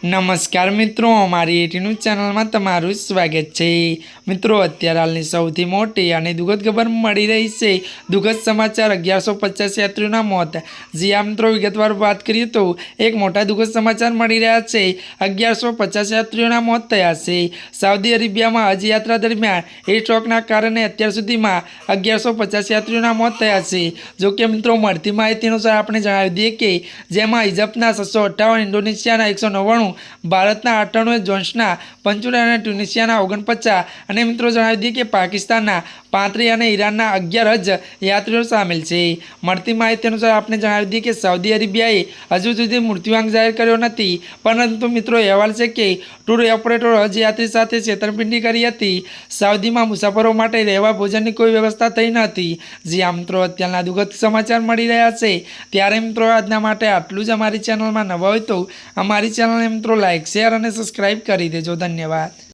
नमस्कार मित्रों, अमारी एटी न्यूज चैनल में तमारुं स्वागत है। मित्रों, अत्यारे हालनी सौथी मोटी और दुखद खबर मळी रही है। दुखद समाचार 1150 यात्रीओना मौत। जी हाँ मित्रों, विगतवार बात करिए तो एक मोटा दुखद समाचार मळी रह्या छे। 1150 यात्रीओना मौत थया छे। सऊदी अरेबिया में हज यात्रा दरमियान एयर स्ट्रोकना कारणे अत्यार सुधीमां 1150 यात्रीओना मौत थया छे। जो कि मित्रों, मळती माहिती अनुसार आपणे जणावी दीए के जेमां इजिप्तना 658, इंडोनेशियाना 199, भारतना 98, जोन्सना 55 અને ટ્યુનિશિયાના 49 અને મિત્રો જણાવી દઈએ કે પાકિસ્તાનના 35 અને ઈરાનના 11 હજ યાત્રીઓ સામેલ છે। મળતી માહિતી અનુસાર આપણે જણાવી દઈએ કે સાઉદી અરેબિયાએ હજુ સુધી મૃત્યુઆંક જાહેર કર્યો નથી, પરંતુ મિત્રો અહેવાલ છે કે ટૂર ઓપરેટર હજ યાત્રી સાથે છેતરપિંડી કરી હતી। સાઉદીમાં મુસાફરો માટે રહેવા ભોજનની કોઈ વ્યવસ્થા થઈ નથી। જી આ મિત્રો, અત્યારના દુઃખદ સમાચાર મળી રહ્યા છે। ત્યારે મિત્રો આજના માટે આટલું જ। અમારી ચેનલમાં નવા હોય તો અમારી ચેનલને મિત્રો લાઇક, શેર અને સબસ્ક્રાઇબ કરી દેજો। ધન્યવાદ।